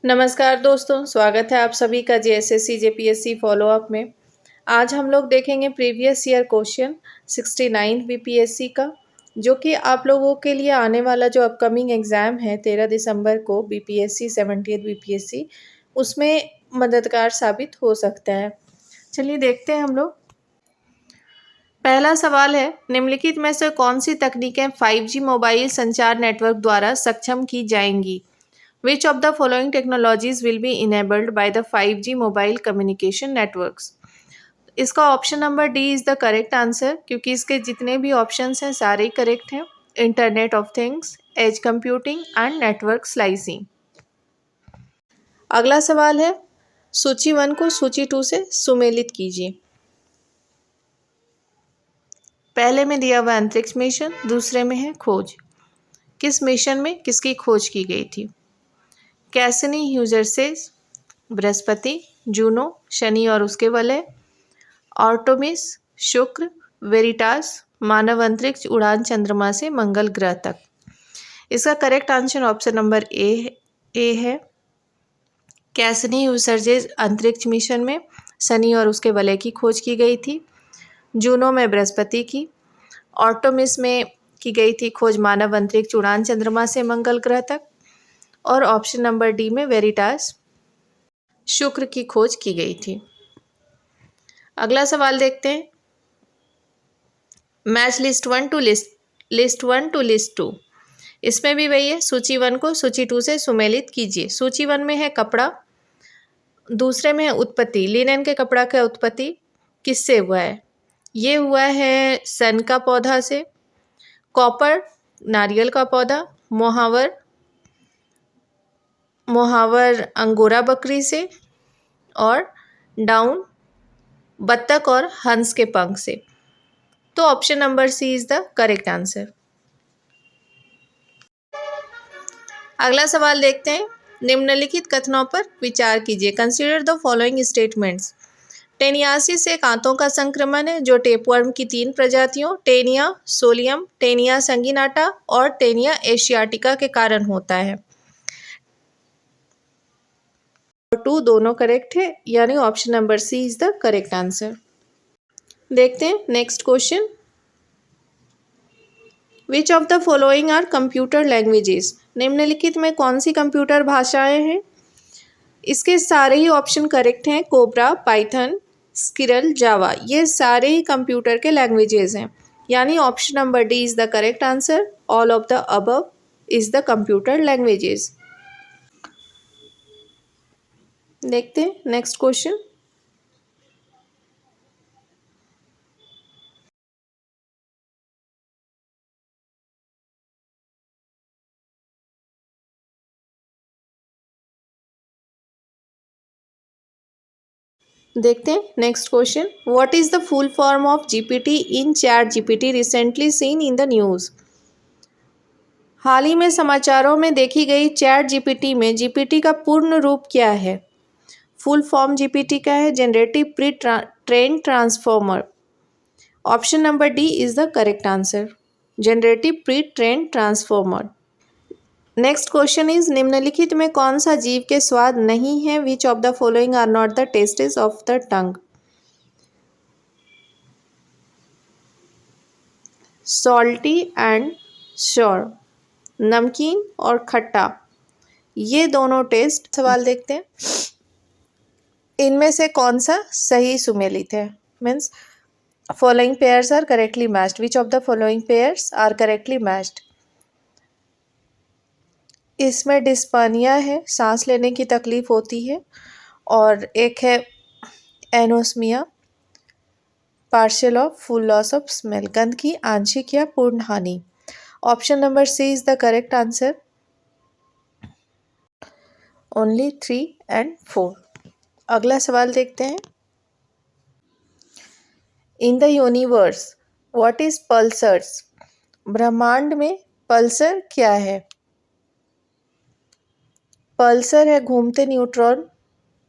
नमस्कार दोस्तों, स्वागत है आप सभी का जेएसएससी जेपीएससी फॉलोअप में। आज हम लोग देखेंगे प्रीवियस ईयर क्वेश्चन 69 बीपीएससी का, जो कि आप लोगों के लिए आने वाला जो अपकमिंग एग्ज़ाम है 13 दिसंबर को बीपीएससी 70th बीपीएससी, उसमें मददगार साबित हो सकता है। चलिए देखते हैं हम लोग। पहला सवाल है, निम्नलिखित में से कौन सी तकनीकें 5G मोबाइल संचार नेटवर्क द्वारा सक्षम की जाएंगी? Which of the following technologies will be enabled by the 5G mobile communication networks? इसका option number D is the correct answer, क्योंकि इसके जितने भी ऑप्शंस हैं सारे ही करेक्ट हैं। Internet of things, edge computing and network slicing. अगला सवाल है, सूची 1 को सूची 2 से सुमेलित कीजिए। पहले में दिया हुआ अंतरिक्ष मिशन, दूसरे में है खोज। किस मिशन में किसकी खोज की गई थी? कैसिनी ह्यूजेरसेस, बृहस्पति, जूनो, शनि और उसके वलय, आर्टेमिस, शुक्र, वेरिटास, मानव अंतरिक्ष उड़ान चंद्रमा से मंगल ग्रह तक। इसका करेक्ट आंसर ऑप्शन नंबर ए है। कैसिनी ह्यूजेरसेस अंतरिक्ष मिशन में शनि और उसके वलय की खोज की गई थी। जूनो में बृहस्पति की, आर्टेमिस में की गई थी खोज मानव अंतरिक्ष उड़ान चंद्रमा से मंगल ग्रह तक, और ऑप्शन नंबर डी में वेरिटास शुक्र की खोज की गई थी। अगला सवाल देखते हैं, मैच लिस्ट 1 टू लिस्ट 2। इसमें भी वही है, सूची 1 को सूची 2 से सुमेलित कीजिए। सूची 1 में है कपड़ा, दूसरे में है उत्पत्ति। लिनन के कपड़ा का उत्पत्ति किससे हुआ है? ये हुआ है सन का पौधा से, कॉपर नारियल का पौधा, मोहावर अंगोरा बकरी से, और डाउन बत्तख और हंस के पंख से। तो option number C is the correct answer. अगला सवाल देखते हैं, निम्नलिखित कथनों पर विचार कीजिए। Consider the following statements. Taeniasis एक आंतों का संक्रमण है जो टेपवर्म की 3 प्रजातियों टेनिया सोलियम, टेनिया संगिनाटा और टेनिया एशियाटिका के कारण होता है। 2 दोनों करेक्ट है, यानी option number C is the correct answer. देखते हैं next question, which of the following are computer languages. निम्नलिखित में कौन सी कंप्यूटर भाषाएं हैं? इसके सारे ही ऑप्शन करेक्ट हैं। कोबरा, पाइथन, स्किरल, जावा, ये सारे ही कंप्यूटर के लैंग्वेजेस हैं, यानी option number D is the correct answer. All of the above is the computer languages. देखते हैं नेक्स्ट क्वेश्चन, देखते हैं next question, what is the full form of GPT in chat GPT recently seen in the news. हाल ही में समाचारों में देखी गई चैट जीपीटी में जीपीटी का पूर्ण रूप क्या है? फुल फॉर्म जीपीटी का है generative pre train transformer. Option number D is the correct answer, generative pre train transformer. Next question is, निम्नलिखित में कौन सा जीव के स्वाद नहीं है? Which of the following are not the tastes of the tongue. Salty and sour, नमकीन और खट्टा, ये दोनों टेस्ट। सवाल देखते हैं, इनमें से कौन सा सही सुमेलित है? Means following pairs are correctly matched. Which of the following pairs are correctly matched? इसमें डिस्पानिया है, सांस लेने की तकलीफ होती है, और एक है anosmia, partial of full loss of smell, गंध की आंशिक या पूर्ण हानि। Option number C is the correct answer. Only 3 and 4। अगला सवाल देखते हैं, in the universe what is pulsars. ब्रह्मांड में पल्सर क्या है? पल्सर है घूमते न्यूट्रॉन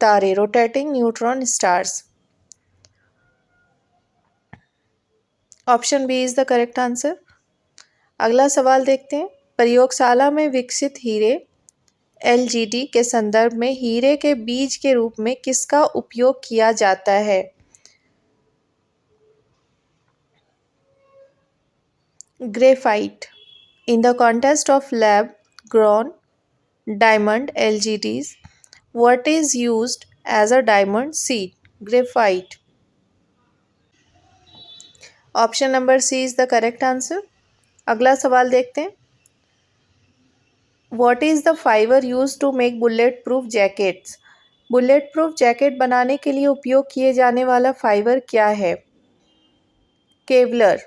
तारे, rotating neutron stars. Option B is the correct answer. अगला सवाल देखते हैं, प्रयोगशाला में विकसित हीरे LGD के संदर्भ में हीरे के बीज के रूप में किसका उपयोग किया जाता है? Graphite. In the context of lab-grown diamond LGDs, what is used as a diamond seed? Graphite. Option number C is the correct answer. अगला सवाल देखते हैं. What is the fiber used to make bullet-proof jackets? Bullet-proof jacket बनाने के लिए उपयोग किए जाने वाला फाइबर क्या है? Kevlar.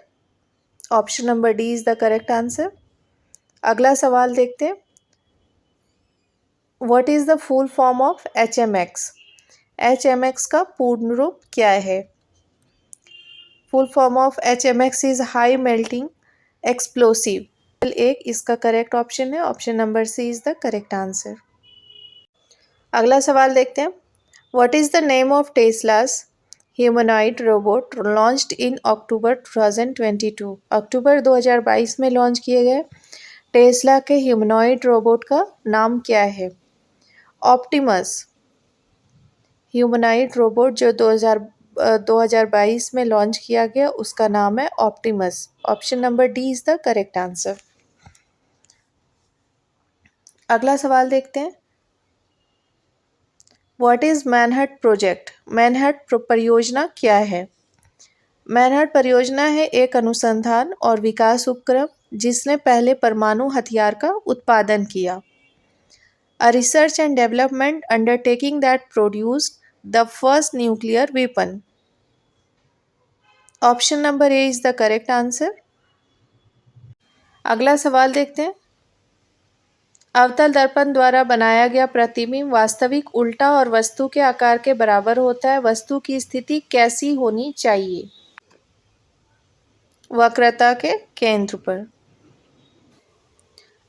Option number D is the correct answer. अगला सवाल देखते हैं. What is the full form of HMX? HMX का पूर्ण रूप क्या है? Full form of HMX is high melting explosive. एक इसका करेक्ट ऑप्शन है. Option number C is the correct answer. अगला सवाल देखते हैं. What is the name of Tesla's humanoid robot launched in October 2022? अक्टूबर 2022 में लॉन्च किए गए टेस्ला के ह्यूमनॉइड रोबोट का नाम क्या है? ऑप्टिमस. ह्यूमनॉइड रोबोट जो 2022 में लॉन्च किया गया उसका नाम है Optimus. Option number D is the correct answer. अगला सवाल देखते हैं. What is Manhattan project? Manhattan परियोजना क्या है? मैनहट्ट परियोजना है एक अनुसंधान और विकास उपक्रम जिसने पहले परमाणु हथियार का उत्पादन किया. A research and development undertaking that produced the first nuclear weapon. Option number A is the correct answer. अगला सवाल देखते हैं. अवतल दर्पण द्वारा बनाया गया प्रतिबिंब वास्तविक उल्टा और वस्तु के आकार के बराबर होता है. वस्तु की स्थिति कैसी होनी चाहिए? वक्रता के केंद्र पर.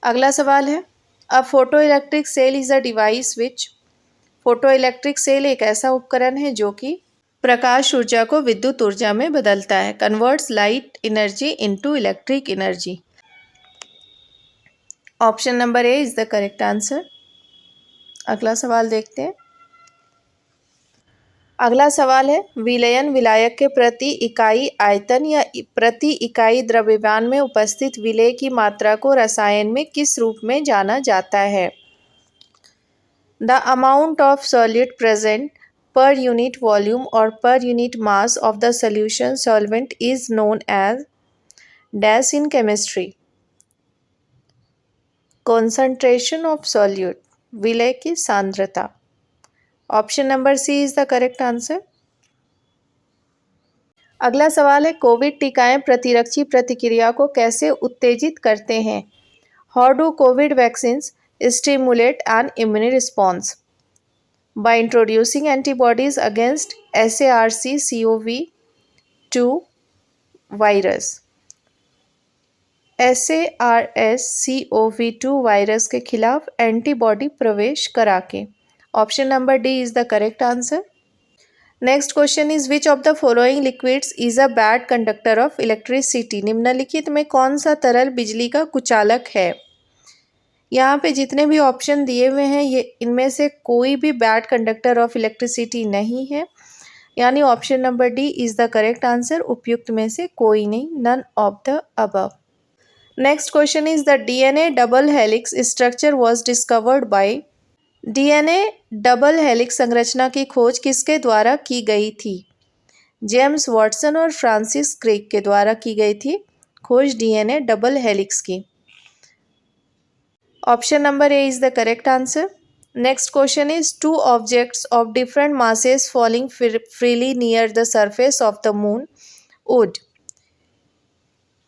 अगला सवाल है. A photoelectric cell is a device which. Photoelectric cell एक ऐसा उपकरण है जो कि प्रकाश ऊर्जा को विद्युत ऊर्जा में बदलता है. Converts light energy into electric energy. Option number A is the correct answer. अगला सवाल देखते हैं. अगला सवाल है. विलयन विलायक के प्रति इकाई आयतन या प्रति इकाई द्रव्यमान में उपस्थित विलेय की मात्रा को रसायन में किस रूप में जाना जाता है? The amount of solute present per unit volume और per unit mass of the solution solvent is known as dash in chemistry. Concentration of solute. विलेय की सांद्रता. Option number C is the correct answer. अगला सवाल है. Covid टीकाएं प्रतिरक्षी प्रतिक्रिया को कैसे उत्तेजित करते हैं? How do Covid vaccines stimulate N immune response? By introducing antibodies against SARS-CoV-2 virus. SARS-CoV-2 virus के खिलाफ एंटीबॉडी प्रवेश करा के. Option number D is the correct answer. Next question is which of the following liquids is a bad conductor of electricity. निम्नलिखित में कौन सा तरल बिजली का कुचालक है? यहाँ पे जितने भी ऑप्शन दिए हुए हैं ये इनमें से कोई भी बैड कंडक्टर ऑफ इलेक्ट्रिसिटी नहीं है. यानी option number D is the correct answer. उपयुक्त में से कोई नहीं. None of the above. Next question is the DNA double helix structure was discovered by. DNA double helix संरचना की खोज किसके द्वारा की गई थी? जेम्स वॉटसन और फ्रांसिस क्रिक के द्वारा की गई थी खोज DNA डबल हेलिक्स की. Option number A is the correct answer. Next question is two objects of different masses falling freely near the surface of the moon would.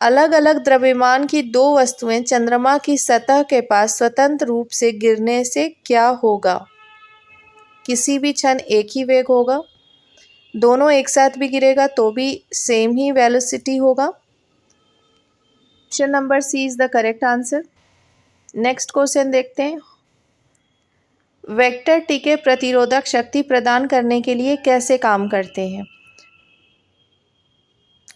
अलग अलग द्रव्यमान की दो वस्तुएं चंद्रमा की सतह के पास स्वतंत्र रूप से गिरने से क्या होगा? किसी भी क्षण एक ही वेग होगा. दोनों एक साथ भी गिरेगा तो भी सेम ही वेलोसिटी होगा. Option number C is the correct answer. Next question देखते हैं. वेक्टर टीके प्रतिरोधक शक्ति प्रदान करने के लिए कैसे काम करते हैं?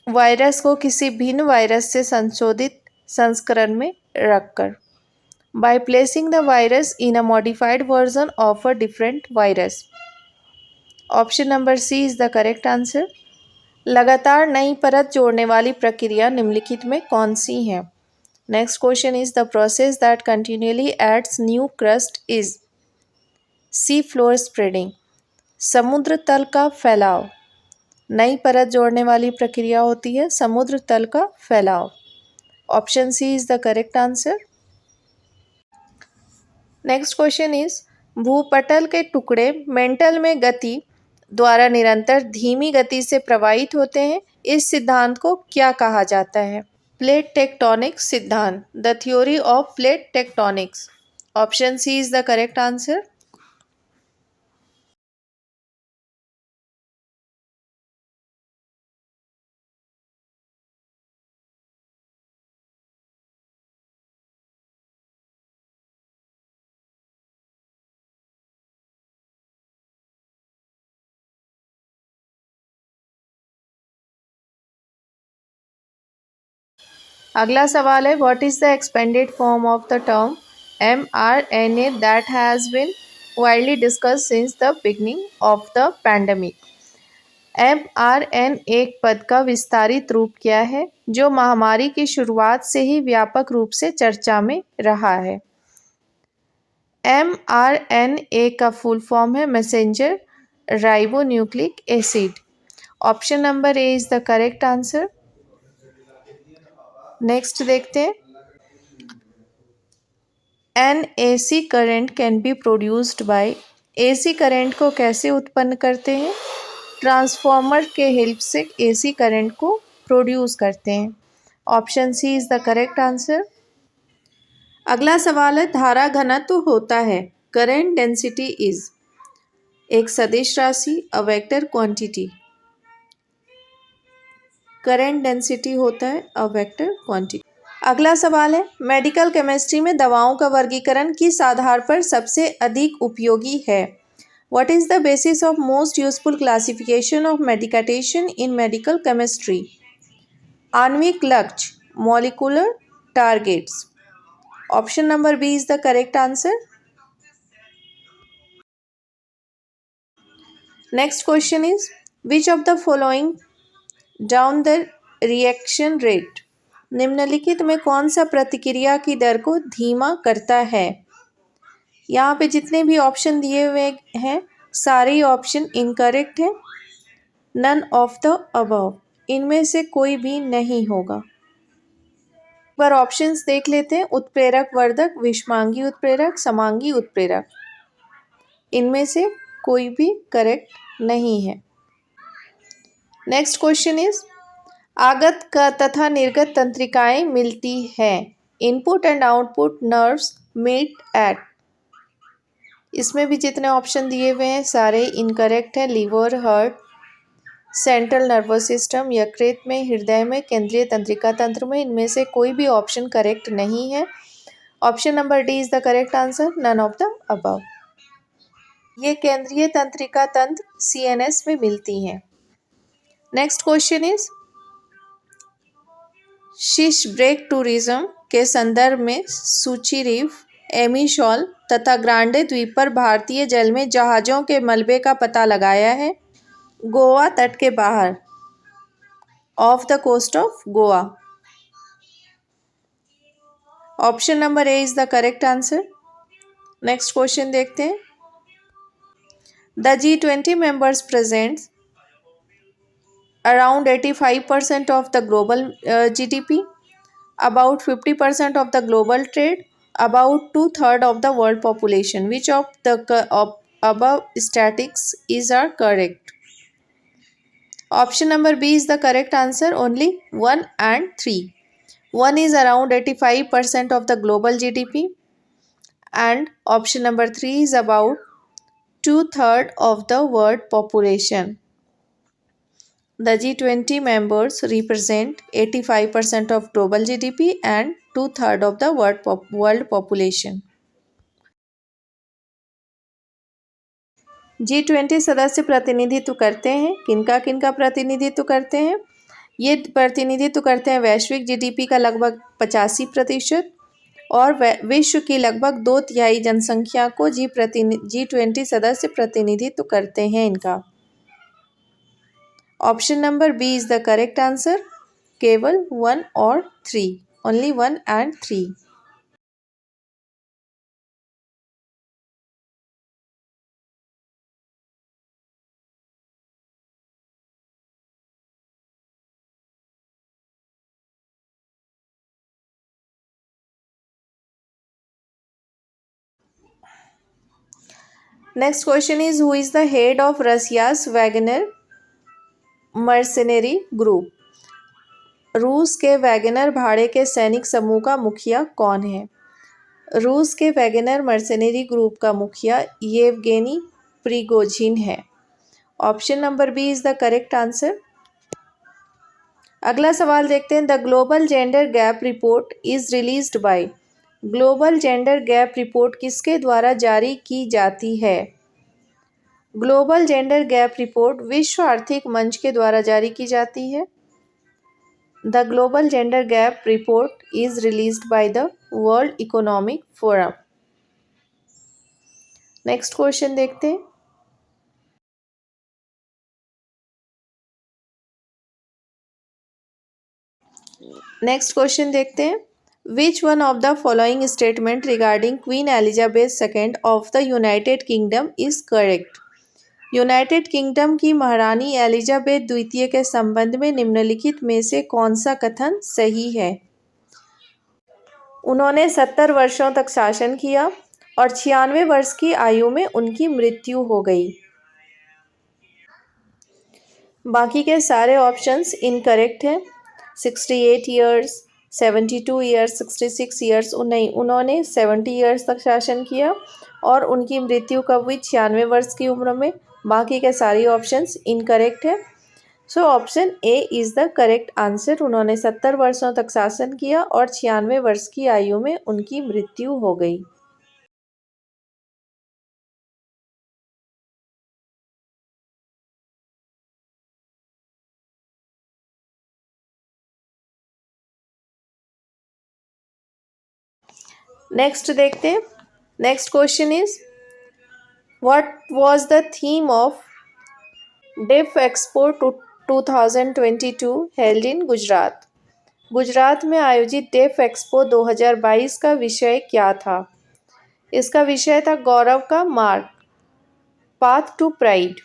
वायरस को किसी भिन्न वायरस से संशोधित संस्करण में रखकर. By placing the virus in a modified version of a different virus. Option number C is the correct answer. लगातार नई परत जोड़ने वाली प्रक्रिया निम्नलिखित में कौन सी है? Next question is the process that continuously adds new crust is sea floor spreading. समुद्र तल का फैलाव। नई परत जोड़ने वाली प्रक्रिया होती है समुद्र तल का फैलाव। Option C is the correct answer. Next question is भूपटल के टुकड़े मेंटल में गति द्वारा निरंतर धीमी गति से प्रवाहित होते हैं। इस सिद्धांत को क्या कहा जाता है? प्लेट टेक्टोनिक्स सिद्धांत, the theory of plate tectonics. Option C is the correct answer. अगला सवाल है what is the expanded form of the term mRNA that has been widely discussed since the beginning of the pandemic. mRNA एक पद का विस्तारित रूप क्या है जो महामारी की शुरुआत से ही व्यापक रूप से चर्चा में रहा है? mRNA का फुल फॉर्म है messenger ribonucleic acid. Option number A is the correct answer. Next देखते हैं an AC current can be produced by. AC current को कैसे उत्पन्न करते हैं? ट्रांसफॉर्मर के हेल्प से AC करंट को प्रोड्यूस करते हैं। Option C is the correct answer. अगला सवाल है धारा घनत्व होता है करंट डेंसिटी इज एक सदिश राशि a vector quantity. Current density होता है अ वेक्टर क्वांटिटी। अगला सवाल है मेडिकल केमिस्ट्री में दवाओं का वर्गीकरण किस आधार पर सबसे अधिक उपयोगी है? What is the basis of most useful classification of medication in medical chemistry? आणविक लक्ष्य, molecular targets. Option number B is the correct answer. Next question is which of the following down the reaction rate. निम्नलिखित में कौन सा प्रतिक्रिया की दर को धीमा करता है? यहाँ पे जितने भी ऑप्शन दिए हुए हैं सारे ऑप्शन इनकरेक्ट है। नन ऑफ द अबव, इनमें से कोई भी नहीं होगा। एक बार ऑप्शंस देख लेते हैं। उत्प्रेरक वर्धक, विषमांगी उत्प्रेरक, समांगी उत्प्रेरक, इनमें से कोई भी करेक्ट नहीं है। नेक्स्ट क्वेश्चन इज आगत का तथा निर्गत तंत्रिकाएं मिलती है। Input and output nerves meet at. इसमें भी जितने ऑप्शन दिए हुए हैं सारे इनकरेक्ट है। Liver, heart, central nervous system, यकृत में, हृदय में, केंद्रीय तंत्रिका तंत्र में, इनमें से कोई भी ऑप्शन करेक्ट नहीं है। Option number D is the correct answer. None of the above. ये केंद्रीय तंत्रिका तंत्र CNS में मिलती हैं। नेक्स्ट क्वेश्चन इज शिश ब्रेक टूरिज्म के संदर्भ में सूची रीफ, एमिशॉल तथा ग्रांडे द्वीप पर भारतीय जल में जहाज़ों के मलबे का पता लगाया है। गोवा तट के बाहर, off the coast of Goa. Option number A is the correct answer. Next question देखते हैं। The G20 members present around 85% of the global GDP, about 50% of the global trade, about 2/3 of the world population. Which of the above statistics is are correct? Option number B is the correct answer. Only 1 and 3. 1 is around 85% of the global GDP and option number 3 is about 2/3 of the world population. The G20 members represent 85% of global GDP and 2/3 of the world population. G20 सदस्य प्रतिनिधित्व करते हैं किनका किनका प्रतिनिधित्व करते हैं? ये प्रतिनिधित्व करते हैं वैश्विक GDP का लगभग 85% और विश्व की लगभग 2/3 जनसंख्या को G20 सदस्य प्रतिनिधित्व करते हैं इनका। Option number B is the correct answer. केवल 1 और 3, only 1 and 3। Next question is, who is the head of Russia's Wagner mercenary group? रूस के वैगनर भाड़े के सैनिक समूह का मुखिया कौन है? रूस के वैगनर मर्सेनरी ग्रुप का मुखिया येवगेनी प्रिगोजिन है। Option number B is the correct answer. अगला सवाल देखते हैं। The global gender gap report is released by. Global gender gap report किसके द्वारा जारी की जाती है? ग्लोबल जेंडर गैप रिपोर्ट विश्व आर्थिक मंच के द्वारा जारी की जाती है। The global gender gap report is released by the world economic forum. Next question देखते हैं। नेक्स्ट क्वेश्चन देखते हैं। Which one of the following statement regarding queen Elizabeth second of the United kingdom is correct? United kingdom की महारानी Elizabeth द्वितीय के संबंध में निम्नलिखित में से कौन सा कथन सही है? उन्होंने 70 वर्षों तक शासन किया और 96 वर्ष की आयु में उनकी मृत्यु हो गई। बाकी के सारे ऑप्शंस इनकरेक्ट हैं। 68 ईयर्स, 72 ईयर्स, 66 ईयर्स, नहीं, उन्होंने 70 ईयर्स तक शासन किया और उनकी मृत्यु कब हुई? 96 वर्ष की उम्र में। बाकी के सारी ऑप्शंस इनकरेक्ट है। So option A is the correct answer. उन्होंने 70 वर्षों तक शासन किया और 96 वर्ष की आयु में उनकी मृत्यु हो गई। नेक्स्ट देखते हैं। Next question is, what was the theme of Def Expo 2022 held in Gujarat? Gujarat में आयोजित डेफ एक्सपो 2022 का विषय क्या था? इसका विषय था गौरव का मार्ग, path to pride.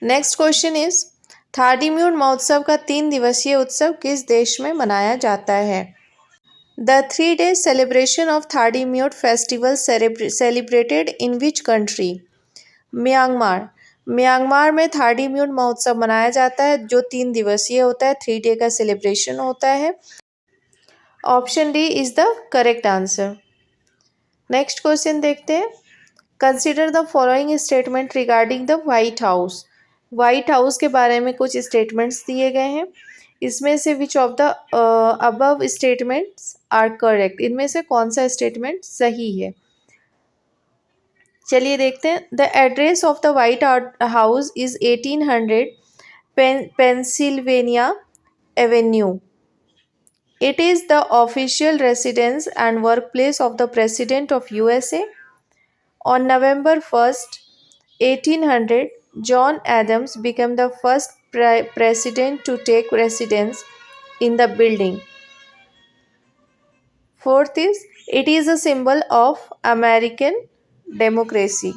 Next question is, Thadingyut महोत्सव का 3 दिवसीय उत्सव किस देश में मनाया जाता है? द 3-day celebration of Thadingyut festival celebrated in which country? Myanmar. Myanmar में थाडीम्यूड महोत्सव मनाया जाता है जो 3 दिवसीय होता है, 3 डे का सेलिब्रेशन होता है। Option D is the correct answer. Next question देखते हैं। Consider the following statement regarding the white house. White house के बारे में कुछ स्टेटमेंट्स दिए गए हैं। इसमें से which of the above statements are correct? इनमें से कौन सा स्टेटमेंट सही है? चलिए देखते हैं। The address of the white house is 1800 Pennsylvania Avenue. It is the official residence and workplace of the President of USA. On November 1st, 1800, John Adams became the first president to take residence in the building. Fourth is, it is a symbol of American democracy.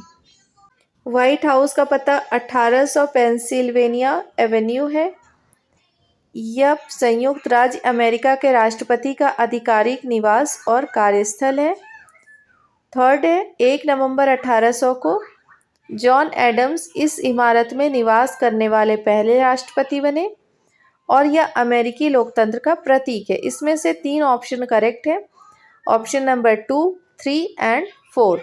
White house का पता 1800 Pennsylvania Avenue है। यह संयुक्त राज्य America के राष्ट्रपति का आधिकारिक निवास और कार्यस्थल है। थर्ड है, 1 नवंबर 1800 को जॉन एडम्स इस इमारत में निवास करने वाले पहले राष्ट्रपति बने और यह अमेरिकी लोकतंत्र का प्रतीक है। इसमें से 3 ऑप्शन करेक्ट है। Option number 2, 3 and 4।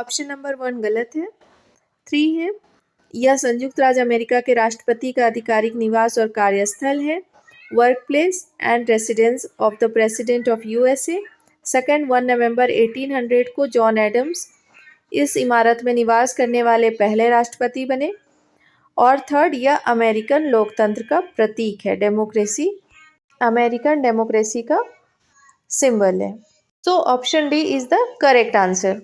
Option number 1 गलत है। 3 है, यह संयुक्त राज्य अमेरिका के राष्ट्रपति का आधिकारिक निवास और कार्यस्थल है, work place and residence of the president of USA. Second, 1 नवंबर 1800 को जॉन एडम्स इस इमारत में निवास करने वाले पहले राष्ट्रपति बने। और थर्ड, यह अमेरिकन लोकतंत्र का प्रतीक है, डेमोक्रेसी, अमेरिकन डेमोक्रेसी का सिंबल है। तो option D is the correct answer.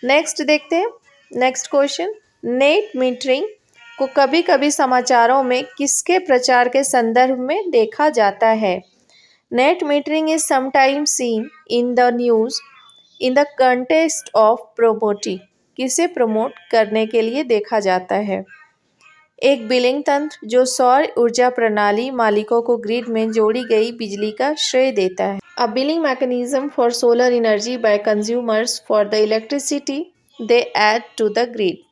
Next देखते हैं, नेक्स्ट क्वेश्चन। नेट मीटरिंग को कभी कभी समाचारों में किसके प्रचार के संदर्भ में देखा जाता है? Net metering is sometimes scene in the news in the context of promoting, किसे प्रमोट करने के लिए देखा जाता है? एक बिलिंग तंत्र जो सौर ऊर्जा प्रणाली मालिकों को ग्रिड में जोड़ी गई बिजली का श्रेय देता है। A billing mechanism for solar energy by consumers for the electricity they add to the grid.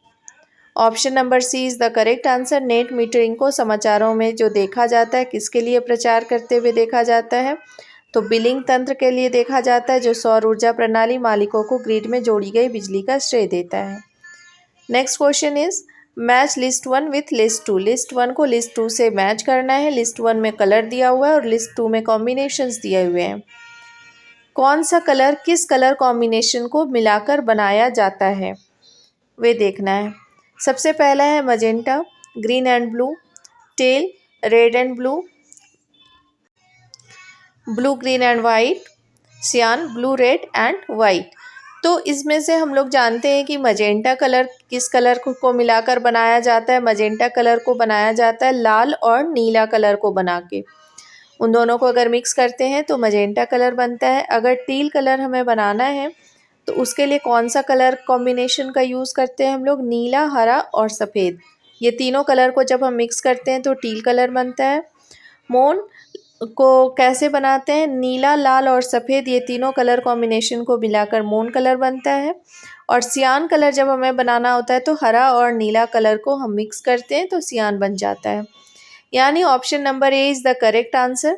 Option number C is the correct answer. Net metering को समाचारों में जो देखा जाता है, किसके लिए प्रचार करते हुए देखा जाता है? तो बिलिंग तंत्र के लिए देखा जाता है, जो सौर ऊर्जा प्रणाली मालिकों को ग्रिड में जोड़ी गई बिजली का श्रेय देता है। Next question is match list 1 with list 2। List 1 को लिस्ट 2 से मैच करना है। लिस्ट 1 में कलर दिया हुआ है और लिस्ट 2 में कॉम्बिनेशंस दिए हुए हैं। कौन सा कलर किस कलर कॉम्बिनेशन को मिलाकर बनाया जाता है, वे देखना है। सबसे पहला है magenta, green and blue, teal, red and blue, blue green and white, cyan, blue red and white. तो इसमें से हम लोग जानते हैं कि मजेंटा कलर किस कलर को मिलाकर बनाया जाता है? मजेंटा कलर को बनाया जाता है लाल और नीला कलर को बना के। उन दोनों को अगर मिक्स करते हैं तो मजेंटा कलर बनता है। अगर टील कलर हमें बनाना है तो उसके लिए कौन सा कलर कॉम्बिनेशन का यूज़ करते हैं हम लोग? नीला, हरा और सफ़ेद। ये तीनों कलर को जब हम मिक्स करते हैं तो टील कलर बनता है। मोन को कैसे बनाते हैं? नीला, लाल और सफ़ेद, ये तीनों कलर कॉम्बिनेशन को मिलाकर मोन कलर बनता है। और सियान कलर जब हमें बनाना होता है तो हरा और नीला कलर को हम मिक्स करते हैं तो सियान बन जाता है। यानी option number A is the correct answer.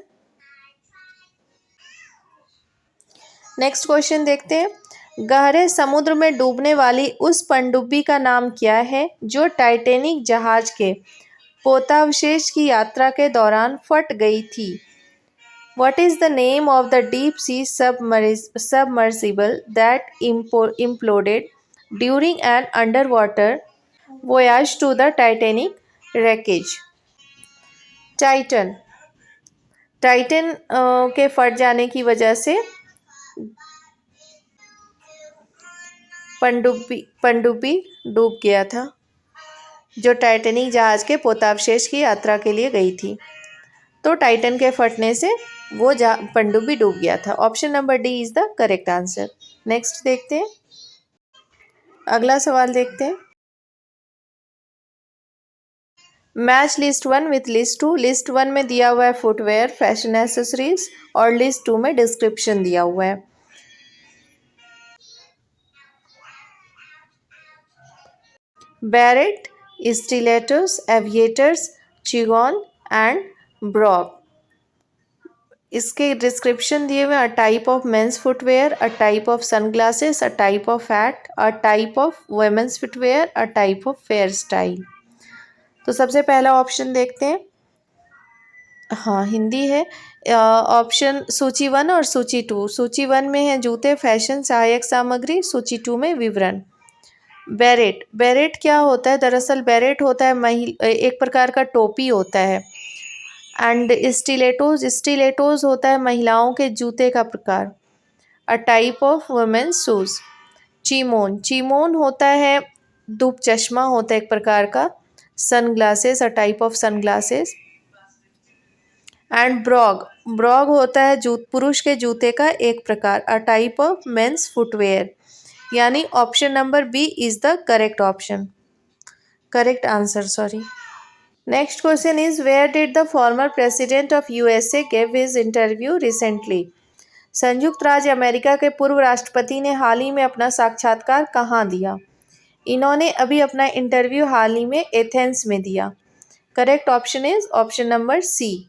Next question देखते हैं। गहरे समुद्र में डूबने वाली उस पनडुब्बी का नाम क्या है जो टाइटैनिक जहाज के पोतावशेष की यात्रा के दौरान फट गई थी? What is the name of the deep sea submersible that imploded during an underwater voyage to the Titanic wreckage? Titan. Titan के फट जाने की वजह से पनडुब्बी डूब गया था, जो टाइटैनिक जहाज के पोतावशेष की यात्रा के लिए गई थी। तो टाइटन के फटने से वो पनडुब्बी डूब गया था। Option number D is the correct answer. Next देखते हैं, अगला सवाल देखते हैं। Match list 1 with list 2। List 1 में दिया हुआ है फुटवेयर, फैशन एसेसरीज, और लिस्ट 2 में डिस्क्रिप्शन दिया हुआ है। Beret, stilettos, aviators, chignon and brogue. इसके डिस्क्रिप्शन दिए हुए, a type of men's footwear, a type of sunglasses, a type of hat, a type of women's footwear, a type of fair style. तो सबसे पहला option देखते हैं। हाँ, हिंदी है। ऑप्शन सूची 1 और सूची 2। सूची 1 में है जूते, फैशन, सहायक सामग्री। सूची 2 में विवरण। बेरेट। बेरेट क्या होता है? दरअसल बेरेट होता है एक प्रकार का टोपी होता है। एंड स्टिलेटोज, स्टिलेटोज होता है महिलाओं के जूते का प्रकार। A type of women's shoes. चीमोन, चीमोन होता है धूप चश्मा होता है एक प्रकार का। Sunglasses, a type of sunglasses. And brogue, brogue होता है पुरुष के जूते का एक प्रकार। A type of men's footwear. यानी option number B is the correct option, correct answer, sorry. Next question is where did the former president of USA give his interview recently? संयुक्त राज्य अमेरिका के पूर्व राष्ट्रपति ने हाल ही में अपना साक्षात्कार कहाँ दिया? इन्होंने अभी अपना इंटरव्यू हाल ही में एथेंस में दिया। Correct option is option number C.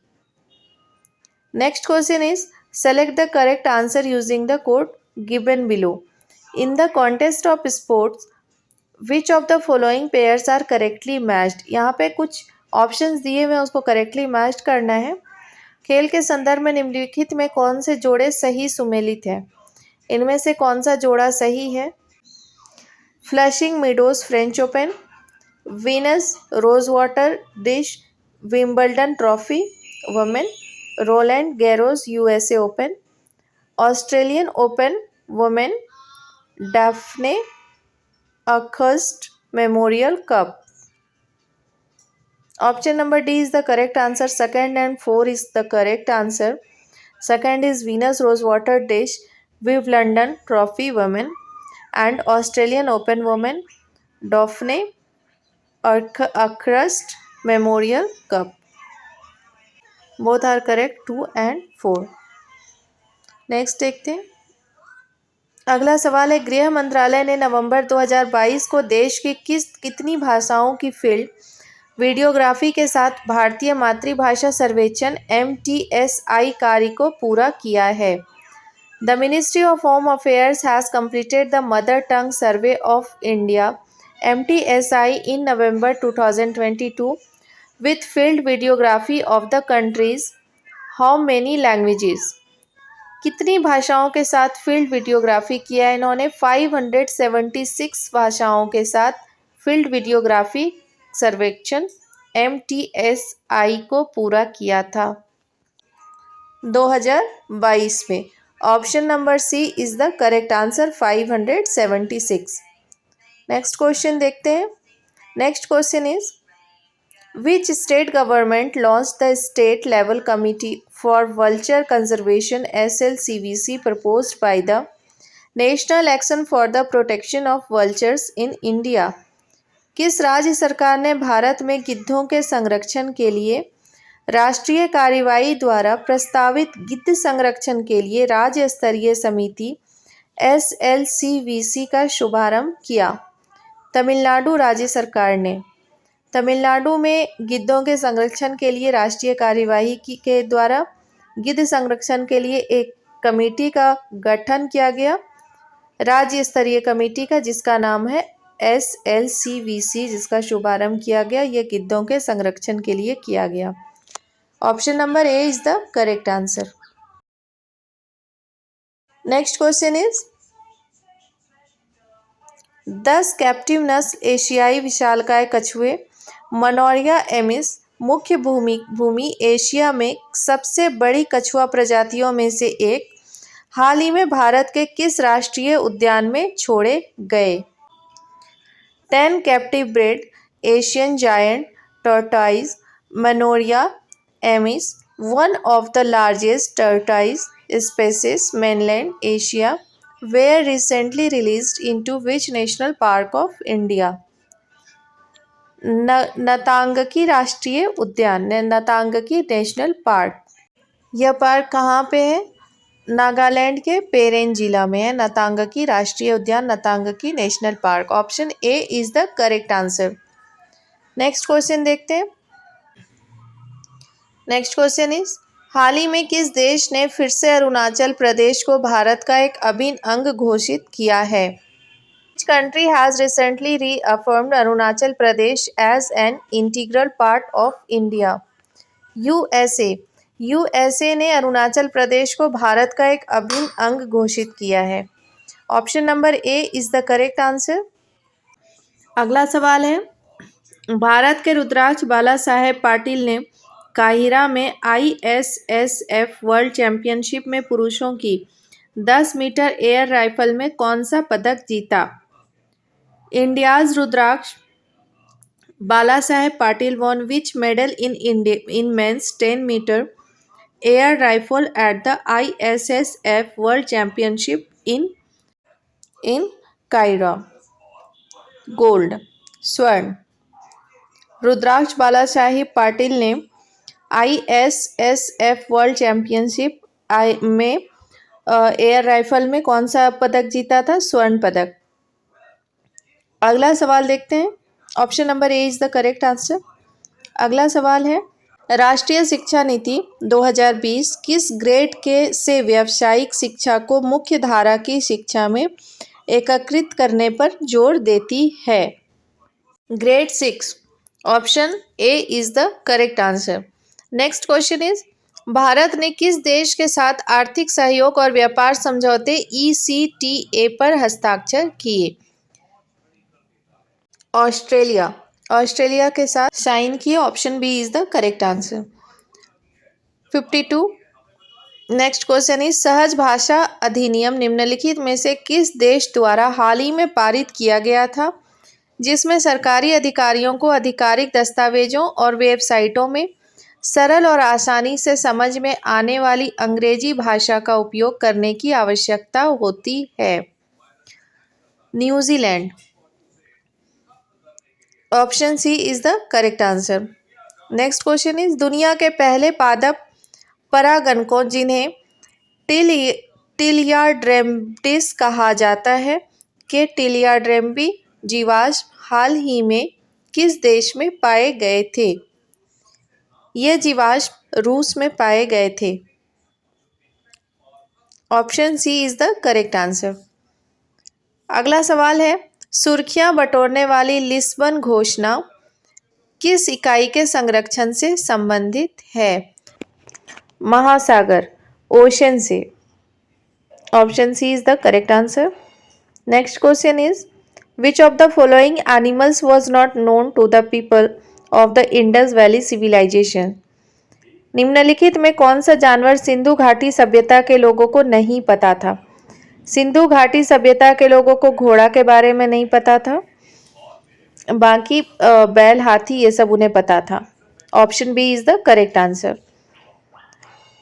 Next question is select the correct answer using the code given below. In the contest of sports which of the following pairs are correctly matched? यहाँ पे कुछ options दिए हुए हैं, उसको correctly matched करना है। खेल के संदर्भ में निम्नलिखित में कौन से जोड़े सही सुमेलित हैं? इनमें से कौन सा जोड़ा सही है? Flushing Meadows French Open, Venus Rosewater Dish Wimbledon trophy women, Roland Garros USA Open, Australian Open women, Daphne Akhurst Memorial Cup. Option number D is the correct answer. Second and 4 is the correct answer. Second is Venus Rosewater Dish Wimbledon Trophy Women and Australian Open Women Daphne Akhurst Memorial Cup. Both are correct, 2 and 4. Next देखते हैं. अगला सवाल है, गृह मंत्रालय ने नवंबर 2022 को देश की कितनी भाषाओं की फील्ड वीडियोग्राफी के साथ भारतीय मातृभाषा सर्वेक्षण MTSI कार्य को पूरा किया है? The ministry of home affairs has completed the mother tongue survey of India MTSI in November 2022 with field videography of the country's how many languages? कितनी भाषाओं के साथ फील्ड वीडियोग्राफी किया है इन्होंने? 576 भाषाओं के साथ फील्ड वीडियोग्राफी सर्वेक्षण MTSI को पूरा किया था 2022 में. Option number C is the correct answer, 576. Next question देखते हैं. Next question is, which state government launch the state level committee for vulture conservation SLCVC proposed by the national action for the protection of vultures in India? किस राज्य सरकार ने भारत में गिद्धों के संरक्षण के लिए राष्ट्रीय कार्यवाही द्वारा प्रस्तावित गिद्ध संरक्षण के लिए राज्य स्तरीय समिति SLCVC का शुभारंभ किया? तमिलनाडु राज्य सरकार ने. तमिलनाडु में गिद्धों के संरक्षण के लिए राष्ट्रीय कार्यवाही के द्वारा गिद्ध संरक्षण के लिए एक कमेटी का गठन किया गया, राज्य स्तरीय कमेटी का, जिसका नाम है SLCVC, जिसका शुभारंभ किया गया. यह गिद्धों के संरक्षण के लिए किया गया. Option number A is the correct answer. Next question is, 10 captive नस्ल एशियाई विशालकाय कछुए मनोरिया एमिस मुख्य भूमि एशिया में सबसे बड़ी कछुआ प्रजातियों में से एक हाल ही में भारत के किस राष्ट्रीय उद्यान में छोड़े गए? 10 captive bred Asian giant tortoise Manouria emys, one of the largest tortoise species mainland Asia, were recently released into which national park of India? नतांगकी राष्ट्रीय उद्यान, नतांगकी नेशनल पार्क. यह पार्क कहाँ पे है? नागालैंड के पेरेन जिला में है नतांगकी राष्ट्रीय उद्यान, Ntangki National Park. Option A is the correct answer. Next question देखते हैं. नेक्स्ट क्वेश्चन इज, हाल ही में किस देश ने फिर से अरुणाचल प्रदेश को भारत का एक अभिन्न अंग घोषित किया है? Which country has recently reaffirmed Arunachal Pradesh as an integral part of India? USA. USA ने अरुणाचल प्रदेश को भारत का एक अभिन्न अंग घोषित किया है. Option number A is the correct answer. अगला सवाल है, भारत के रुद्राक्ष बाला साहेब पाटिल ने काहिरा में ISSF वर्ल्ड चैंपियनशिप में पुरुषों की 10 मीटर एयर राइफल में कौन सा पदक जीता? India's Rudraksh Bala Saheb Patil won which medal in men's 10 meter air rifle at the ISSF world championship in Cairo? Gold. स्वर्ण. रुद्राक्ष बाला साहेब पाटिल ने ISSF वर्ल्ड चैंपियनशिप में एयर राइफल में कौन सा पदक जीता था? स्वर्ण पदक. अगला सवाल देखते हैं. Option number A is the correct answer. अगला सवाल है, राष्ट्रीय शिक्षा नीति 2020 किस ग्रेड के से व्यावसायिक शिक्षा को मुख्य धारा की शिक्षा में एकीकृत करने पर जोर देती है? Grade 6. Option A is the correct answer. Next question is, Bharat ने किस देश के साथ आर्थिक सहयोग और व्यापार समझौते ECTA पर हस्ताक्षर किए? ऑस्ट्रेलिया। ऑस्ट्रेलिया के साथ साइन किए। Option B is the correct answer. 52। Next question is सहज भाषा अधिनियम निम्नलिखित में से किस देश द्वारा हाल ही में पारित किया गया था, जिसमें सरकारी अधिकारियों को आधिकारिक दस्तावेजों और वेबसाइटों में सरल और आसानी से समझ में आने वाली अंग्रेजी भाषा का उपयोग करने की आवश्यकता होती है? New Zealand. Option C is the correct answer. Next question is दुनिया के पहले पादप परागणकों जिन्हें टिलियाड्रेम्बिस कहा जाता है के टिलियाड्रेम्बी जीवाश्म हाल ही में किस देश में पाए गए थे? ये जीवाश्म रूस में पाए गए थे। Option C is the correct answer. अगला सवाल है सुर्खियां बटोरने वाली लिस्बन घोषणा किस इकाई के संरक्षण से संबंधित है? महासागर, ओशन से। Option C is the correct answer. Next question is which of the following animals was not known to the people of the Indus valley civilisation? निम्नलिखित में कौन सा जानवर सिंधु घाटी सभ्यता के लोगों को नहीं पता था? सिंधु घाटी सभ्यता के लोगों को घोड़ा के बारे में नहीं पता था, बाकी बैल, हाथी ये सब उन्हें पता था। Option B is the correct answer.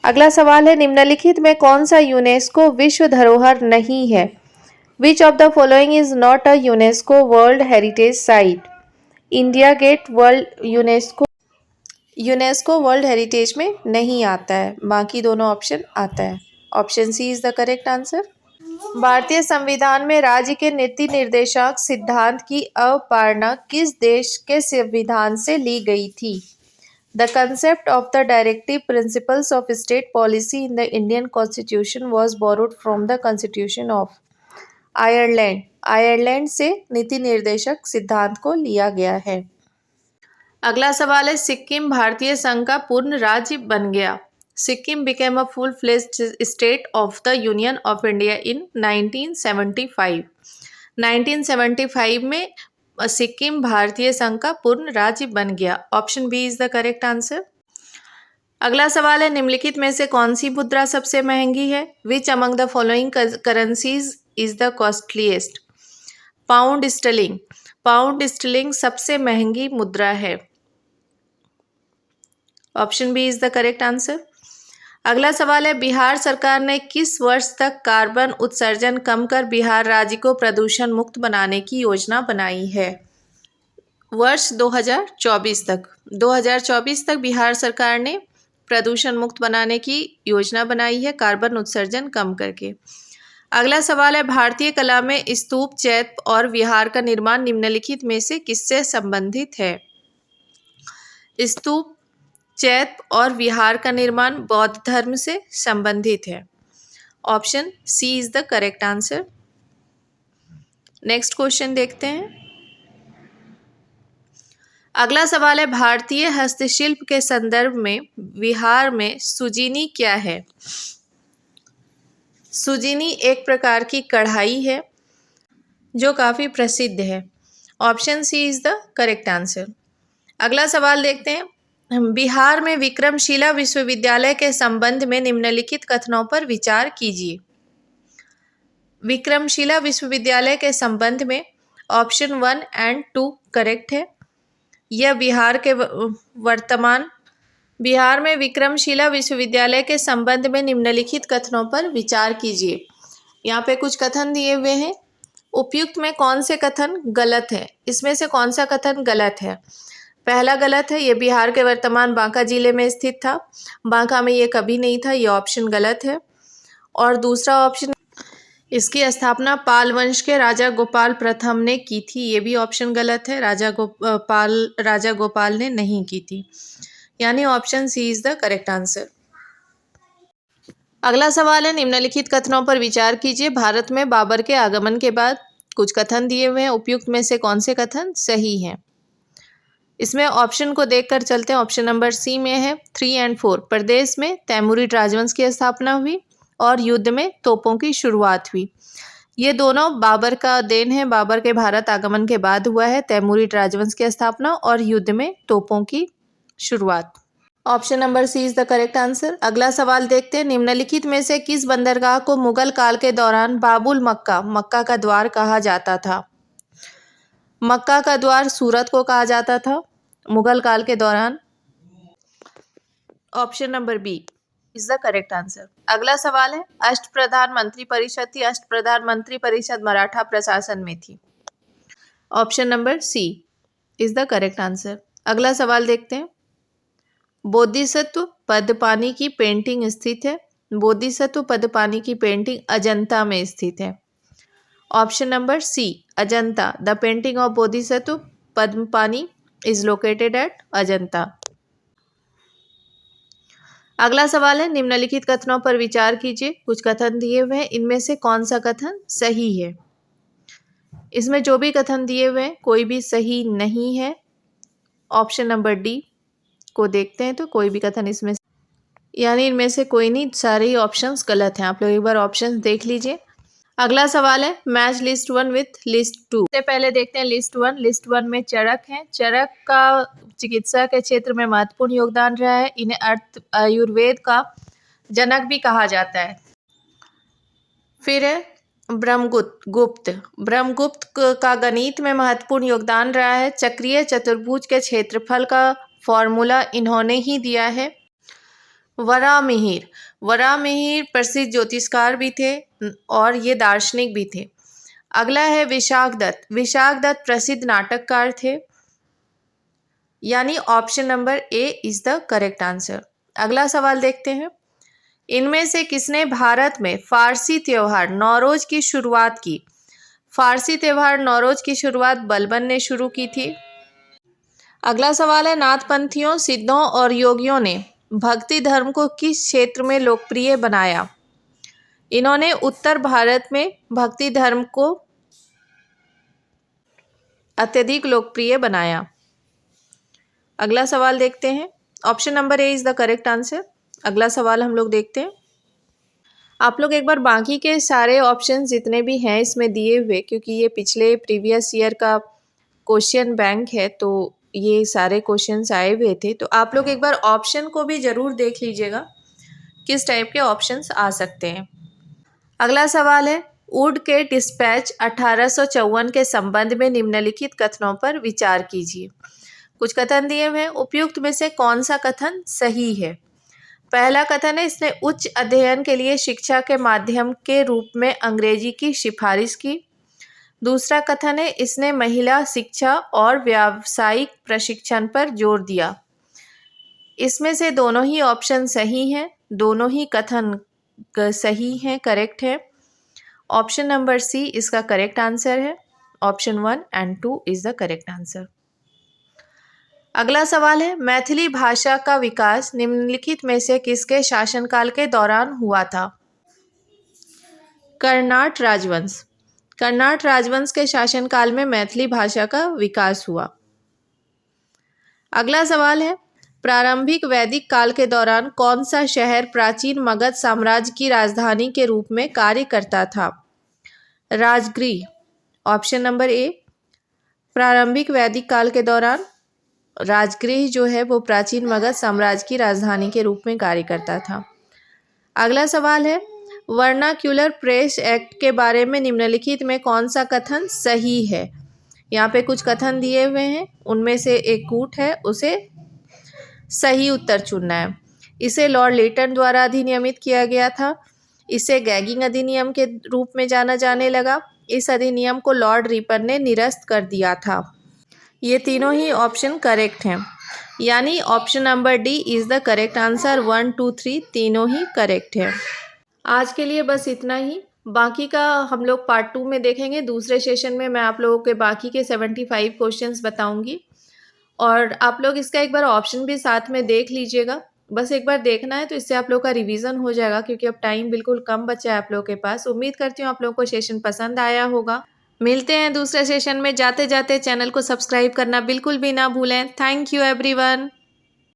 अगला सवाल है निम्नलिखित में कौन सा यूनेस्को विश्व धरोहर नहीं है? Which of the following is not a UNESCO world heritage site? India Gate world UNESCO world heritage में नहीं आता है, बाकी दोनों ऑप्शन आता है। Option C is the correct answer. भारतीय संविधान में राज्य के नीति निर्देशक सिद्धांत की अवधारणा किस देश के संविधान से ली गई थी? The concept of the directive principles of state policy in the Indian Constitution was borrowed from the Constitution of Ireland. Ireland से नीति निर्देशक सिद्धांत को लिया गया है। अगला सवाल है सिक्किम भारतीय संघ का पूर्ण राज्य बन गया। Sikkim became a full-fledged state of the Union of India in 1975. 1975 में सिक्किम भारतीय संघ का पूर्ण राज्य बन गया। Option B is the correct answer. अगला सवाल है निम्नलिखित में से कौन सी मुद्रा सबसे महंगी है? Which among the following currencies is the costliest? Pound sterling. Pound sterling सबसे महंगी मुद्रा है। Option B is the correct answer. अगला सवाल है बिहार सरकार ने किस वर्ष तक कार्बन उत्सर्जन कम कर बिहार राज्य को प्रदूषण मुक्त बनाने की योजना बनाई है? वर्ष 2024 तक। 2024 तक बिहार सरकार ने प्रदूषण मुक्त बनाने की योजना बनाई है कार्बन उत्सर्जन कम करके। अगला सवाल है भारतीय कला में स्तूप, चैत्य और विहार का निर्माण निम्नलिखित में से किससे संबंधित है? स्तूप, चैत्य और विहार का निर्माण बौद्ध धर्म से संबंधित है। Option C is the correct answer. Next question देखते हैं। अगला सवाल है भारतीय हस्तशिल्प के संदर्भ में विहार में सुजीनी क्या है? सुजीनी एक प्रकार की कढ़ाई है जो काफ़ी प्रसिद्ध है। Option C is the correct answer. अगला सवाल देखते हैं बिहार में विक्रमशिला विश्वविद्यालय के संबंध में निम्नलिखित कथनों पर विचार कीजिए। विक्रमशिला विश्वविद्यालय के संबंध में ऑप्शन 1 एंड 2 करेक्ट है। यह बिहार में विक्रमशिला विश्वविद्यालय के संबंध में निम्नलिखित कथनों पर विचार कीजिए। यहाँ पे कुछ कथन दिए हुए हैं। उपयुक्त में कौन से कथन गलत है? इसमें से कौन सा कथन गलत है? पहला गलत है, ये बिहार के वर्तमान बांका जिले में स्थित था। बांका में ये कभी नहीं था, ये ऑप्शन गलत है। और दूसरा ऑप्शन इसकी स्थापना पाल वंश के राजा गोपाल प्रथम ने की थी, ये भी ऑप्शन गलत है। राजा गोपाल ने नहीं की थी, यानी option C is the correct answer. अगला सवाल है निम्नलिखित कथनों पर विचार कीजिए। भारत में बाबर के आगमन के बाद कुछ कथन दिए हुए हैं, उपयुक्त में से कौन से कथन सही हैं? इसमें ऑप्शन को देखकर चलते हैं। ऑप्शन नंबर सी में है 3 एंड 4। प्रदेश में तैमूरिद राजवंश की स्थापना हुई और युद्ध में तोपों की शुरुआत हुई। ये दोनों बाबर का देन है। बाबर के भारत आगमन के बाद हुआ है तैमूरिद राजवंश की स्थापना और युद्ध में तोपों की शुरुआत। Option number C is the correct answer. अगला सवाल देखते हैं। निम्नलिखित में से किस बंदरगाह को मुगल काल के दौरान बाबुल मक्का, मक्का का द्वार कहा जाता था? मक्का का द्वार सूरत को कहा जाता था मुगल काल के दौरान। Option number B is the correct answer. अगला सवाल है। अष्टप्रधान मंत्री परिषद थी। अष्टप्रधान मंत्री परिषद मराठा प्रशासन में थी। Option number C is the correct answer. अगला सवाल देखते हैं। बोधिसत्व पद्मपानी की पेंटिंग स्थित है। बोधिसत्व पद्मपानी की पेंटिंग अजंता में स्थित है। Option number C Ajanta. The painting of Bodhisattva Padmapani is located at Ajanta. अगला सवाल है। निम्नलिखित कथनों पर विचार कीजिए। कुछ कथन दिए हुए हैं, इनमें से कौन सा कथन सही है? इसमें जो भी कथन दिए हुए हैं कोई भी सही नहीं है। ऑप्शन नंबर डी को देखते हैं तो कोई भी कथन इसमें, यानी इनमें से कोई नहीं, सारे ही ऑप्शंस गलत हैं। आप लोग एक बार ऑप्शंस देख लीजिए। अगला सवाल है। Match list 1 with list 2। सबसे पहले देखते हैं लिस्ट 1। लिस्ट 1 में चरक है। चरक का चिकित्सा के क्षेत्र में महत्वपूर्ण योगदान रहा है। इन्हें आयुर्वेद का जनक भी कहा जाता है। फिर है ब्रह्मगुप्त। ब्रह्मगुप्त का गणित में महत्वपूर्ण योगदान रहा है। चक्रीय चतुर्भुज के क्षेत्रफल का फॉर्मूला इन्होंने ही दिया है। वराहमिहिर। वराहमिहिर प्रसिद्ध ज्योतिषकार भी थे और ये दार्शनिक भी थे। अगला है विशाखदत्त। विशाखदत्त प्रसिद्ध नाटककार थे, यानी option number A is the correct answer. अगला सवाल देखते हैं। इनमें से किसने भारत में फारसी त्योहार नौरोज की शुरुआत की? फारसी त्योहार नौरोज की शुरुआत बलबन ने शुरू की थी। अगला सवाल है। नाथपंथियों, सिद्धों और योगियों ने भक्ति धर्म को किस क्षेत्र में लोकप्रिय बनाया? इन्होंने उत्तर भारत में भक्ति धर्म को अत्यधिक लोकप्रिय बनाया। अगला सवाल देखते हैं। Option number A is the correct answer. अगला सवाल हम लोग देखते हैं। आप लोग एक बार बाकी के सारे ऑप्शन जितने भी हैं इसमें दिए हुए, क्योंकि ये पिछले प्रीवियस ईयर का क्वेश्चन बैंक है तो ये सारे क्वेश्चंस आए हुए थे, तो आप लोग एक बार ऑप्शन को भी ज़रूर देख लीजिएगा किस टाइप के ऑप्शंस आ सकते हैं। अगला सवाल है। वुड के डिस्पैच 1854 के संबंध में निम्नलिखित कथनों पर विचार कीजिए। कुछ कथन दिए हुए हैं, उपयुक्त में से कौन सा कथन सही है? पहला कथन है इसने उच्च अध्ययन के लिए शिक्षा के माध्यम के रूप में अंग्रेजी की सिफारिश की। दूसरा कथन है इसने महिला शिक्षा और व्यावसायिक प्रशिक्षण पर जोर दिया। इसमें से दोनों ही ऑप्शन सही हैं, दोनों ही कथन सही हैं, करेक्ट है। ऑप्शन नंबर सी इसका करेक्ट आंसर है। Option 1 and 2 is the correct answer. अगला सवाल है। मैथिली भाषा का विकास निम्नलिखित में से किसके शासनकाल के दौरान हुआ था? कर्नाट राजवंश। कर्नाट राजवंश के शासनकाल में मैथिली भाषा का विकास हुआ। अगला सवाल है। प्रारंभिक वैदिक काल के दौरान कौन सा शहर प्राचीन मगध साम्राज्य की राजधानी के रूप में कार्य करता था? राजगृह। Option number A. प्रारंभिक वैदिक काल के दौरान राजगृह जो है वो प्राचीन मगध साम्राज्य की राजधानी के रूप में कार्य करता था। अगला सवाल है। वर्नाक्यूलर प्रेस एक्ट के बारे में निम्नलिखित में कौन सा कथन सही है? यहाँ पे कुछ कथन दिए हुए हैं, उनमें से एक कूट है, उसे सही उत्तर चुनना है। इसे लॉर्ड लेटन द्वारा अधिनियमित किया गया था। इसे गैगिंग अधिनियम के रूप में जाना जाने लगा। इस अधिनियम को लॉर्ड रिपर ने निरस्त कर दिया था। ये तीनों ही ऑप्शन करेक्ट हैं, यानी option number D is the correct answer. 1, 2, 3 तीनों ही करेक्ट है। आज के लिए बस इतना ही। बाकी का हम लोग पार्ट 2 में देखेंगे। दूसरे सेशन में मैं आप लोगों के बाकी के 75 क्वेश्चंस बताऊंगी और आप लोग इसका एक बार ऑप्शन भी साथ में देख लीजिएगा। बस एक बार देखना है तो इससे आप लोग का रिवीजन हो जाएगा, क्योंकि अब टाइम बिल्कुल कम बचा है आप लोगों के पास। उम्मीद करती हूँ आप लोगों को सेशन पसंद आया होगा। मिलते हैं दूसरे सेशन में। जाते जाते चैनल को सब्सक्राइब करना बिल्कुल भी ना भूलें। Thank you everyone.